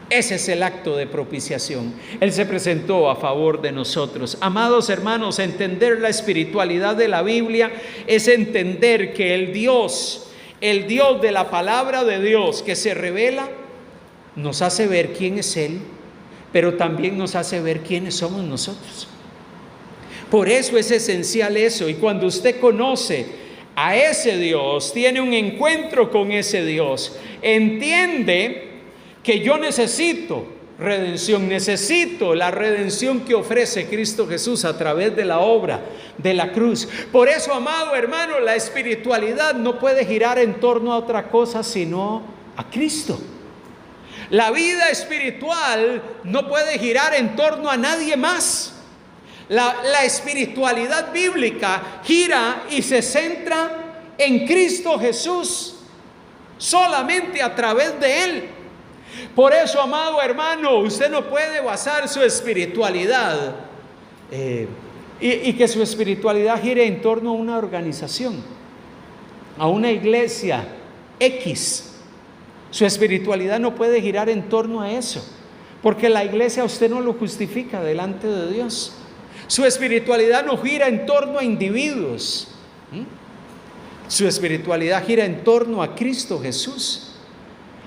Ese es el acto de propiciación. Él se presentó a favor de nosotros. Amados hermanos, entender la espiritualidad de la Biblia es entender que el Dios de la palabra de Dios que se revela, nos hace ver quién es Él, pero también nos hace ver quiénes somos nosotros. Por eso es esencial eso. Y cuando usted conoce a ese Dios, tiene un encuentro con ese Dios, entiende que yo necesito redención, necesito la redención que ofrece Cristo Jesús a través de la obra de la cruz. Por eso, amado hermano, la espiritualidad no puede girar en torno a otra cosa sino a Cristo. La vida espiritual no puede girar en torno a nadie más. La espiritualidad bíblica gira y se centra en Cristo Jesús, solamente a través de Él. Por eso, amado hermano, usted no puede basar su espiritualidad y que su espiritualidad gire en torno a una organización, a una iglesia X. Su espiritualidad no puede girar en torno a eso, porque la iglesia a usted no lo justifica delante de Dios. Su espiritualidad no gira en torno a individuos. Su espiritualidad gira en torno a Cristo Jesús.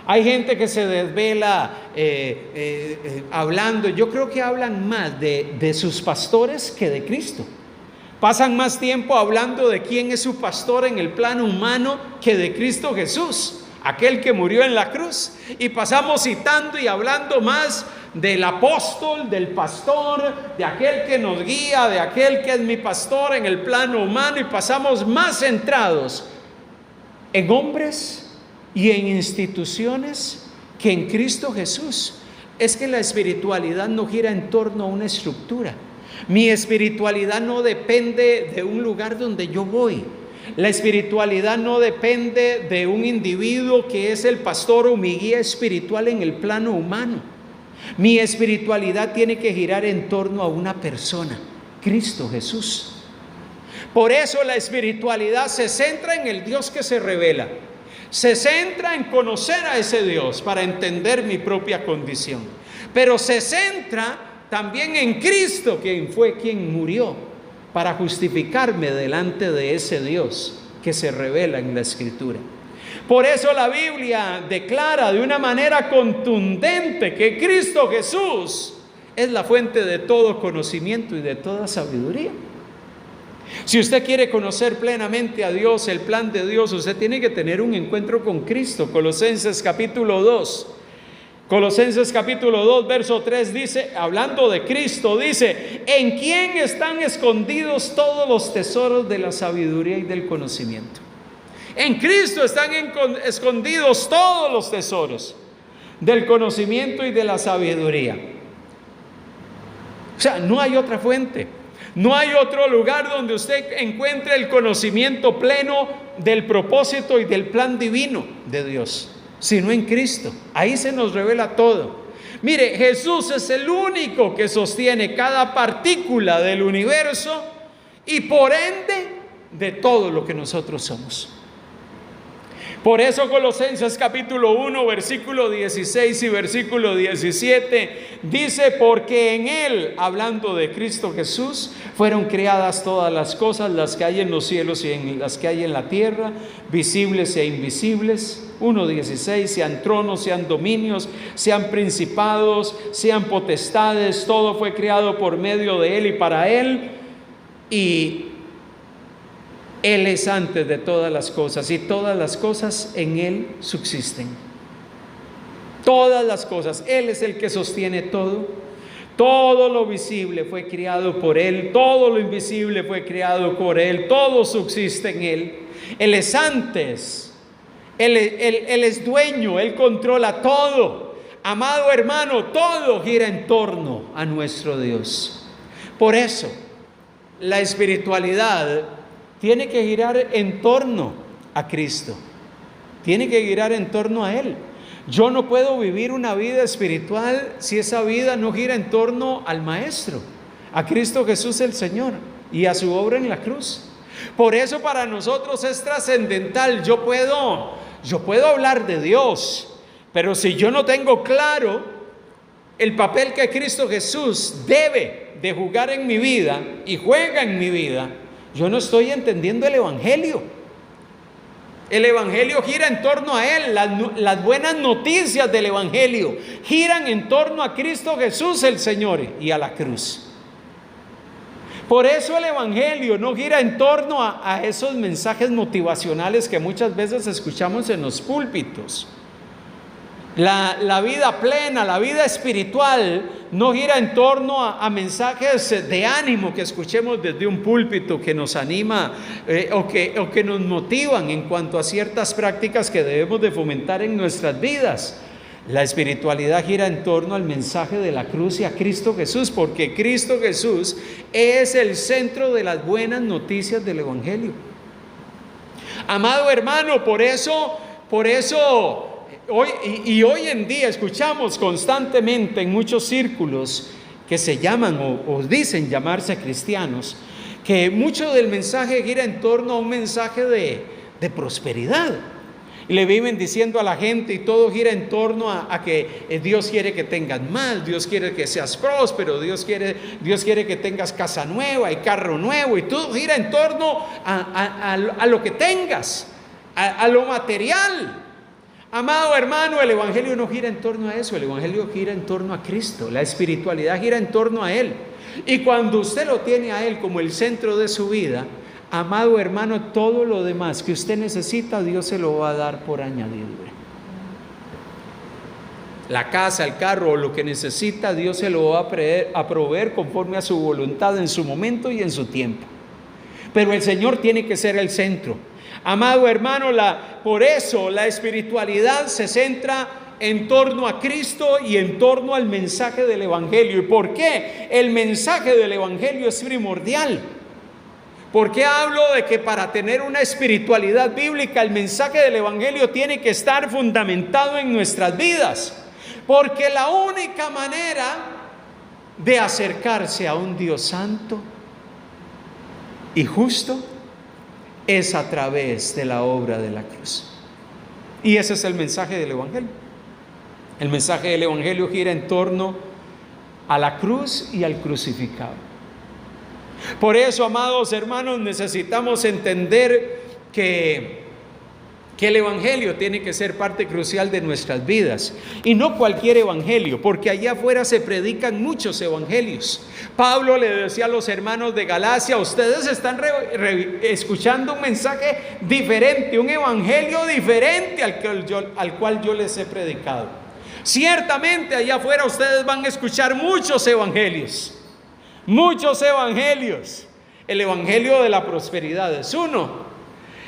Hay gente que se desvela hablando, yo creo que hablan más de sus pastores que de Cristo. Pasan más tiempo hablando de quién es su pastor en el plano humano que de Cristo Jesús, aquel que murió en la cruz. Y pasamos citando y hablando más del apóstol, del pastor, de aquel que nos guía, de aquel que es mi pastor en el plano humano, y pasamos más centrados en hombres y en instituciones que en Cristo Jesús. Es que la espiritualidad no gira en torno a una estructura. Mi espiritualidad no depende de un lugar donde yo voy. La espiritualidad no depende de un individuo que es el pastor o mi guía espiritual en el plano humano. Mi espiritualidad tiene que girar en torno a una persona, Cristo Jesús. Por eso la espiritualidad se centra en el Dios que se revela. Se centra en conocer a ese Dios para entender mi propia condición. Pero se centra también en Cristo, quien fue quien murió para justificarme delante de ese Dios que se revela en la Escritura. Por eso la Biblia declara de una manera contundente que Cristo Jesús es la fuente de todo conocimiento y de toda sabiduría. Si usted quiere conocer plenamente a Dios, el plan de Dios, usted tiene que tener un encuentro con Cristo. Colosenses capítulo 2. Colosenses capítulo 2, verso 3 dice, hablando de Cristo, dice: ¿en quién están escondidos todos los tesoros de la sabiduría y del conocimiento? En Cristo están escondidos todos los tesoros del conocimiento y de la sabiduría. O sea, no hay otra fuente. No hay otro lugar donde usted encuentre el conocimiento pleno del propósito y del plan divino de Dios, sino en Cristo. Ahí se nos revela todo. Mire, Jesús es el único que sostiene cada partícula del universo y por ende de todo lo que nosotros somos. Por eso Colosenses capítulo 1, versículo 16 y versículo 17 dice: porque en Él, hablando de Cristo Jesús, fueron creadas todas las cosas, las que hay en los cielos y en las que hay en la tierra, visibles e invisibles. 1:16, sean tronos, sean dominios, sean principados, sean potestades, todo fue creado por medio de Él y para Él, y Él es antes de todas las cosas, y todas las cosas en Él subsisten. Todas las cosas, Él es el que sostiene todo. Todo lo visible fue creado por Él, todo lo invisible fue creado por Él, todo subsiste en Él. Él es antes, Él es dueño, Él controla todo. Amado hermano, todo gira en torno a nuestro Dios. Por eso, la espiritualidad tiene que girar en torno a Cristo, tiene que girar en torno a Él. Yo no puedo vivir una vida espiritual si esa vida no gira en torno al Maestro, a Cristo Jesús el Señor y a su obra en la cruz. Por eso para nosotros es trascendental. Yo puedo hablar de Dios, pero si yo no tengo claro el papel que Cristo Jesús debe de jugar en mi vida y juega en mi vida, yo no estoy entendiendo el Evangelio. El Evangelio gira en torno a Él. Las buenas noticias del Evangelio giran en torno a Cristo Jesús el Señor y a la cruz. Por eso el Evangelio no gira en torno a esos mensajes motivacionales que muchas veces escuchamos en los púlpitos. La vida plena, la vida espiritual no gira en torno a mensajes de ánimo que escuchemos desde un púlpito que nos anima o que nos motivan en cuanto a ciertas prácticas que debemos de fomentar en nuestras vidas. La espiritualidad gira en torno al mensaje de la cruz y a Cristo Jesús, porque Cristo Jesús es el centro de las buenas noticias del Evangelio. Amado hermano, por eso hoy en día escuchamos constantemente en muchos círculos que se llaman o dicen llamarse cristianos, que mucho del mensaje gira en torno a un mensaje de prosperidad. Y le viven diciendo a la gente, y todo gira en torno a que Dios quiere que tengas más, Dios quiere que seas próspero, Dios quiere que tengas casa nueva y carro nuevo, y todo gira en torno a lo que tengas, a lo material. Amado hermano, el Evangelio no gira en torno a eso, el Evangelio gira en torno a Cristo, la espiritualidad gira en torno a Él. Y cuando usted lo tiene a Él como el centro de su vida, amado hermano, todo lo demás que usted necesita, Dios se lo va a dar por añadidura. La casa, el carro o lo que necesita, Dios se lo va a proveer conforme a su voluntad en su momento y en su tiempo. Pero el Señor tiene que ser el centro. Amado hermano, por eso la espiritualidad se centra en torno a Cristo y en torno al mensaje del Evangelio. ¿Y por qué? El mensaje del Evangelio es primordial. ¿Por qué hablo de que para tener una espiritualidad bíblica el mensaje del Evangelio tiene que estar fundamentado en nuestras vidas? Porque la única manera de acercarse a un Dios santo y justo es a través de la obra de la cruz. Y ese es el mensaje del Evangelio. El mensaje del Evangelio gira en torno a la cruz y al crucificado. Por eso, amados hermanos, necesitamos entender que el Evangelio tiene que ser parte crucial de nuestras vidas. Y no cualquier Evangelio, porque allá afuera se predican muchos evangelios. Pablo le decía a los hermanos de Galacia: ustedes están escuchando un mensaje diferente, un evangelio diferente al cual yo les he predicado. Ciertamente allá afuera ustedes van a escuchar muchos evangelios. Muchos evangelios. El evangelio de la prosperidad es uno.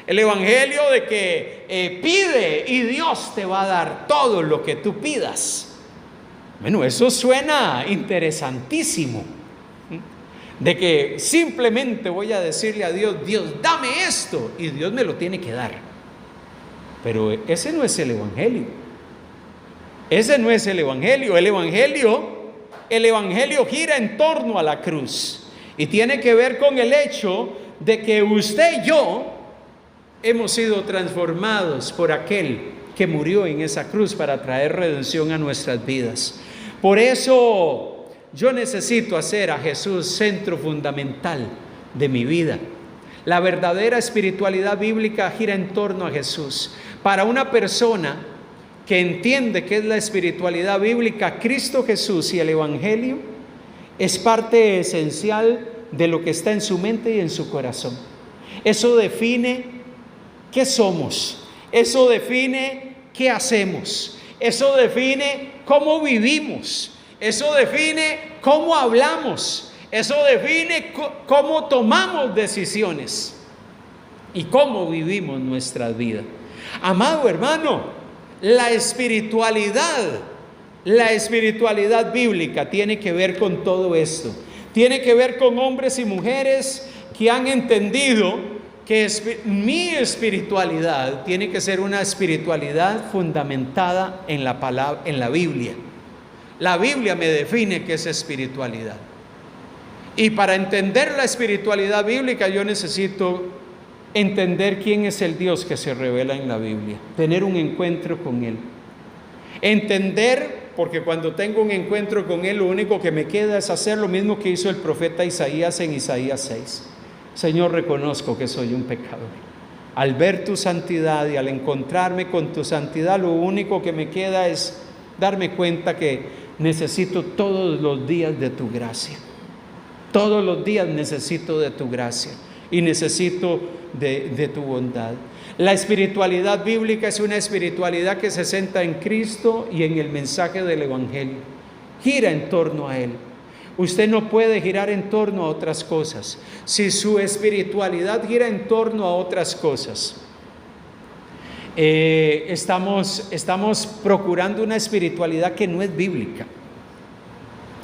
El evangelio de que pide y Dios te va a dar todo lo que tú pidas. Bueno, eso suena interesantísimo. De que simplemente voy a decirle a Dios: Dios, dame esto, y Dios me lo tiene que dar. Pero ese no es el evangelio. Ese no es el evangelio. El evangelio gira en torno a la cruz y tiene que ver con el hecho de que usted y yo hemos sido transformados por aquel que murió en esa cruz para traer redención a nuestras vidas. Por eso yo necesito hacer a Jesús centro fundamental de mi vida. La verdadera espiritualidad bíblica gira en torno a Jesús. Para una persona que entiende qué es la espiritualidad bíblica, Cristo Jesús y el Evangelio es parte esencial de lo que está en su mente y en su corazón. Eso define qué somos, eso define qué hacemos, eso define cómo vivimos. Eso define cómo hablamos. Eso define cómo tomamos decisiones y cómo vivimos nuestra vida. Amado hermano, la espiritualidad bíblica tiene que ver con todo esto. Tiene que ver con hombres y mujeres que han entendido que mi espiritualidad tiene que ser una espiritualidad fundamentada en la palabra, en la Biblia. La Biblia me define qué es espiritualidad. Y para entender la espiritualidad bíblica yo necesito entender quién es el Dios que se revela en la Biblia, tener un encuentro con Él. Entender, porque cuando tengo un encuentro con Él, lo único que me queda es hacer lo mismo que hizo el profeta Isaías en Isaías 6. Señor, reconozco que soy un pecador. Al ver tu santidad y al encontrarme con tu santidad, lo único que me queda es darme cuenta que necesito todos los días de tu gracia. Todos los días necesito de tu gracia y necesito de tu bondad. La espiritualidad bíblica es una espiritualidad que se centra en Cristo y en el mensaje del Evangelio. Gira en torno a Él. Usted no puede girar en torno a otras cosas. Si su espiritualidad gira en torno a otras cosas, estamos procurando una espiritualidad que no es bíblica.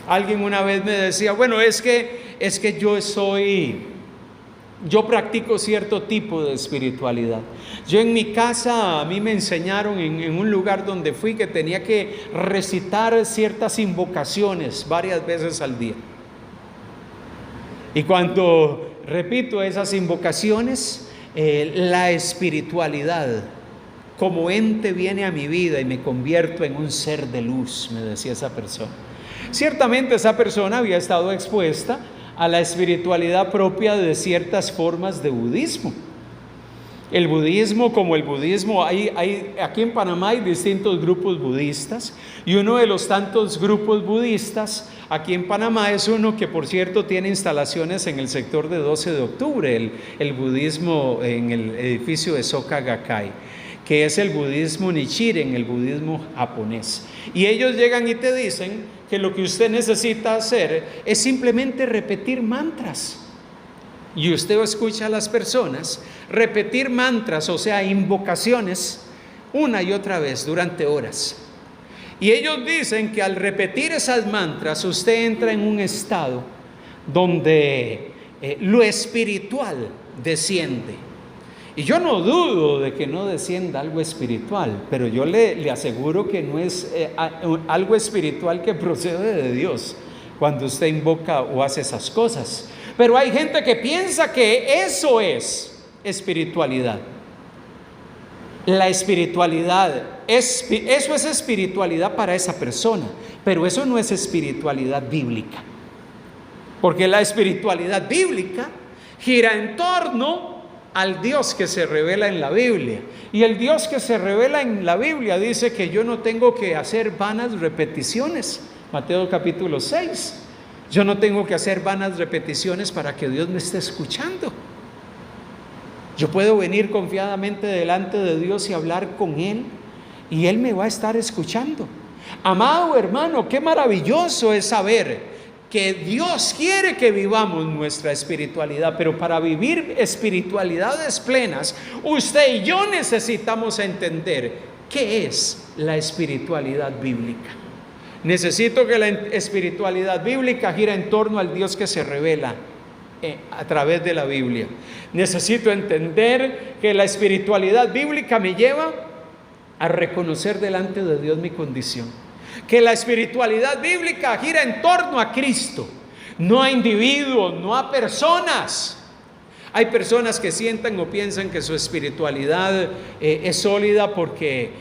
Alguien una vez me decía, bueno, es que yo practico cierto tipo de espiritualidad. Yo en mi casa, a mí me enseñaron en un lugar donde fui que tenía que recitar ciertas invocaciones varias veces al día. Y cuando repito esas invocaciones, la espiritualidad como ente viene a mi vida y me convierto en un ser de luz, me decía esa persona. Ciertamente esa persona había estado expuesta a la espiritualidad propia de ciertas formas de budismo. El budismo, como el budismo, aquí en Panamá hay distintos grupos budistas, y uno de los tantos grupos budistas aquí en Panamá es uno que, por cierto, tiene instalaciones en el sector de 12 de octubre, el budismo en el edificio de Soka Gakkai, que es el budismo Nichiren, el budismo japonés. Y ellos llegan y te dicen que lo que usted necesita hacer es simplemente repetir mantras. Y usted escucha a las personas repetir mantras, o sea, invocaciones, una y otra vez durante horas. Y ellos dicen que al repetir esas mantras, usted entra en un estado donde lo espiritual desciende. Y yo no dudo de que no descienda algo espiritual, pero yo le aseguro que no es algo espiritual que procede de Dios cuando usted invoca o hace esas cosas. Pero hay gente que piensa que eso es espiritualidad. La espiritualidad, eso es espiritualidad para esa persona, pero eso no es espiritualidad bíblica. Porque la espiritualidad bíblica gira en torno al Dios que se revela en la Biblia. Y el Dios que se revela en la Biblia dice que yo no tengo que hacer vanas repeticiones. Mateo capítulo 6. Yo no tengo que hacer vanas repeticiones para que Dios me esté escuchando. Yo puedo venir confiadamente delante de Dios y hablar con Él, y Él me va a estar escuchando. Amado hermano, qué maravilloso es saber que Dios quiere que vivamos nuestra espiritualidad, pero para vivir espiritualidades plenas, usted y yo necesitamos entender qué es la espiritualidad bíblica. Necesito que la espiritualidad bíblica gira en torno al Dios que se revela a través de la Biblia. Necesito entender que la espiritualidad bíblica me lleva a reconocer delante de Dios mi condición. Que la espiritualidad bíblica gira en torno a Cristo, no a individuos, no a personas. Hay personas que sientan o piensan que su espiritualidad es sólida porque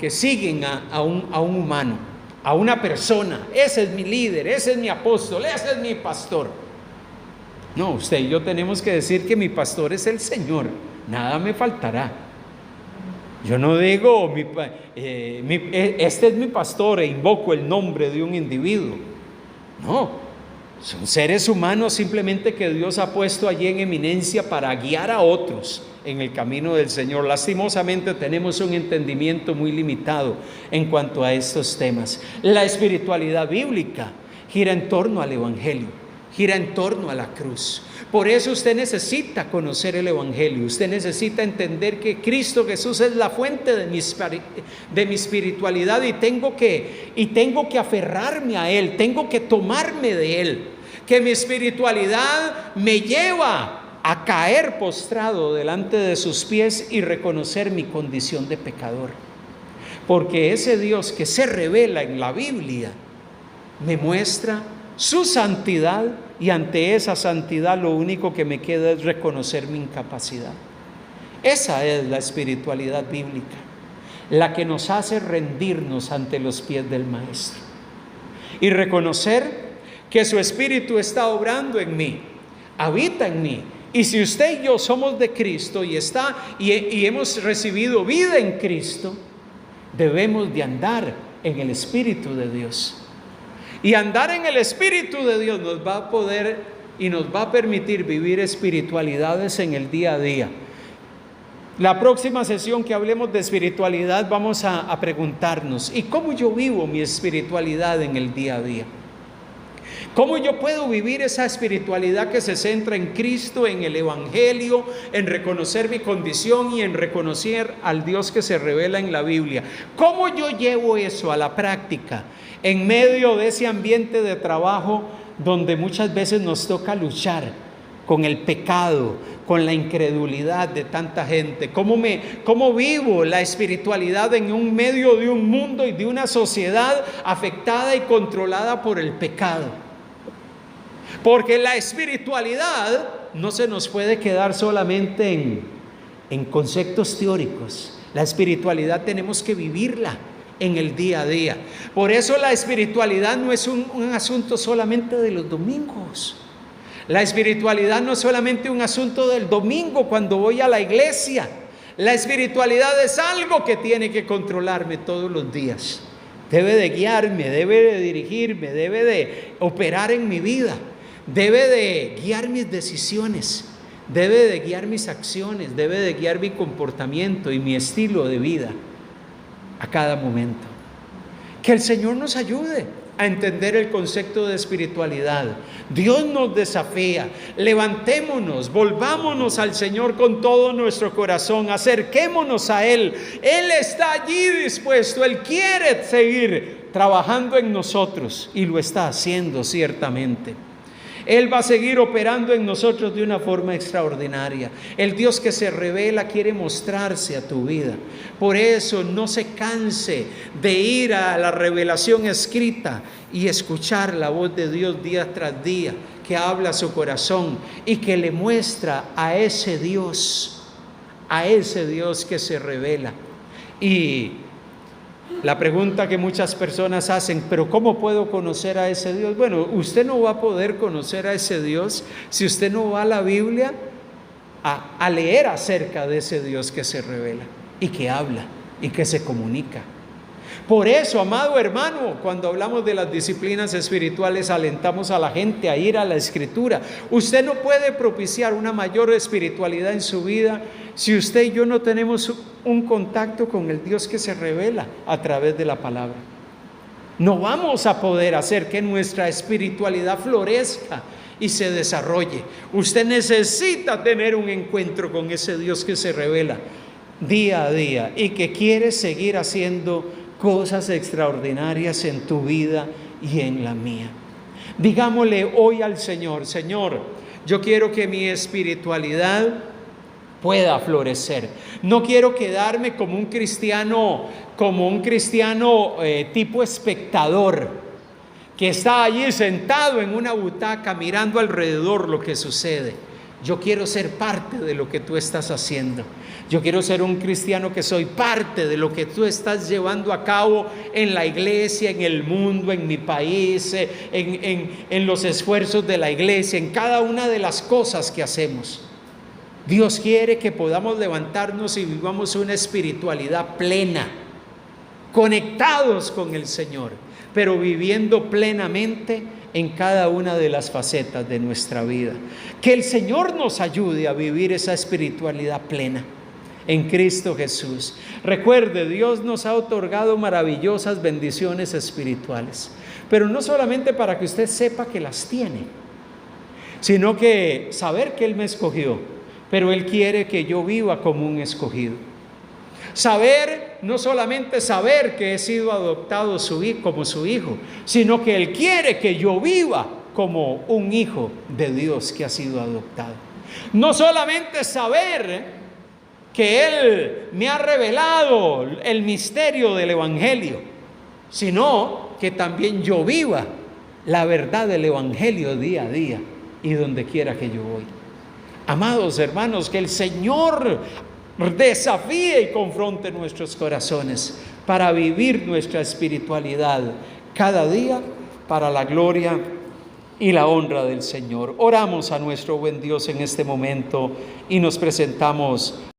siguen a un humano, a una persona. Ese es mi líder, ese es mi apóstol, ese es mi pastor. No, usted y yo tenemos que decir que mi pastor es el Señor, nada me faltará. Yo no digo, este es mi pastor e invoco el nombre de un individuo. No, Son seres humanos simplemente que Dios ha puesto allí en eminencia para guiar a otros en el camino del Señor. Lastimosamente tenemos un entendimiento muy limitado en cuanto a estos temas. La espiritualidad bíblica gira en torno al Evangelio, gira en torno a la cruz. Por eso usted necesita conocer el Evangelio, usted necesita entender que Cristo Jesús es la fuente de mi espiritualidad y tengo que aferrarme a Él, tengo que tomarme de Él, que mi espiritualidad me lleva a caer postrado delante de sus pies y reconocer mi condición de pecador. Porque ese Dios que se revela en la Biblia me muestra su santidad, y ante esa santidad lo único que me queda es reconocer mi incapacidad. Esa es la espiritualidad bíblica, la que nos hace rendirnos ante los pies del Maestro y reconocer que su Espíritu está obrando en mí, habita en mí. Y si usted y yo somos de Cristo y hemos recibido vida en Cristo, debemos de andar en el Espíritu de Dios. Y andar en el Espíritu de Dios nos va a poder y nos va a permitir vivir espiritualidades en el día a día. La próxima sesión que hablemos de espiritualidad vamos a preguntarnos: ¿y cómo yo vivo mi espiritualidad en el día a día? ¿Cómo yo puedo vivir esa espiritualidad que se centra en Cristo, en el Evangelio, en reconocer mi condición y en reconocer al Dios que se revela en la Biblia? ¿Cómo yo llevo eso a la práctica en medio de ese ambiente de trabajo donde muchas veces nos toca luchar con el pecado, con la incredulidad de tanta gente? ¿Cómo vivo la espiritualidad en un medio de un mundo y de una sociedad afectada y controlada por el pecado? Porque la espiritualidad no se nos puede quedar solamente en conceptos teóricos. La espiritualidad tenemos que vivirla en el día a día. Por eso la espiritualidad no es un asunto solamente de los domingos. La espiritualidad no es solamente un asunto del domingo cuando voy a la iglesia. La espiritualidad es algo que tiene que controlarme todos los días. Debe de guiarme, debe de dirigirme, debe de operar en mi vida. Debe de guiar mis decisiones, debe de guiar mis acciones, debe de guiar mi comportamiento y mi estilo de vida a cada momento. Que el Señor nos ayude a entender el concepto de espiritualidad. Dios nos desafía. Levantémonos, volvámonos al Señor con todo nuestro corazón, acerquémonos a Él. Él está allí dispuesto, Él quiere seguir trabajando en nosotros y lo está haciendo ciertamente. Él va a seguir operando en nosotros de una forma extraordinaria. El Dios que se revela quiere mostrarse a tu vida. Por eso no se canse de ir a la revelación escrita y escuchar la voz de Dios día tras día, que habla a su corazón y que le muestra a ese Dios que se revela. Y la pregunta que muchas personas hacen: ¿pero cómo puedo conocer a ese Dios? Bueno, usted no va a poder conocer a ese Dios si usted no va a la Biblia a leer acerca de ese Dios que se revela y que habla y que se comunica. Por eso, amado hermano, cuando hablamos de las disciplinas espirituales, alentamos a la gente a ir a la Escritura. Usted no puede propiciar una mayor espiritualidad en su vida si usted y yo no tenemos un contacto con el Dios que se revela a través de la palabra. No vamos a poder hacer que nuestra espiritualidad florezca y se desarrolle. Usted necesita tener un encuentro con ese Dios que se revela día a día y que quiere seguir haciendo cosas extraordinarias en tu vida y en la mía. Digámosle hoy al Señor: Señor, yo quiero que mi espiritualidad pueda florecer. No quiero quedarme como un cristiano tipo espectador, que está allí sentado en una butaca mirando alrededor lo que sucede. Yo quiero ser parte de lo que tú estás haciendo. Yo quiero ser un cristiano que soy parte de lo que tú estás llevando a cabo en la iglesia, en el mundo, en mi país, en los esfuerzos de la iglesia, en cada una de las cosas que hacemos. Dios quiere que podamos levantarnos y vivamos una espiritualidad plena, conectados con el Señor, pero viviendo plenamente en cada una de las facetas de nuestra vida. Que el Señor nos ayude a vivir esa espiritualidad plena en Cristo Jesús. Recuerde, Dios nos ha otorgado maravillosas bendiciones espirituales, pero no solamente para que usted sepa que las tiene, sino que saber que Él me escogió, pero Él quiere que yo viva como un escogido. Saber, no solamente saber que he sido adoptado como su hijo, sino que Él quiere que yo viva como un hijo de Dios que ha sido adoptado. No solamente saber que Él me ha revelado el misterio del Evangelio, sino que también yo viva la verdad del Evangelio día a día y donde quiera que yo voy. Amados hermanos, que el Señor desafíe y confronte nuestros corazones para vivir nuestra espiritualidad cada día para la gloria y la honra del Señor. Oramos a nuestro buen Dios en este momento y nos presentamos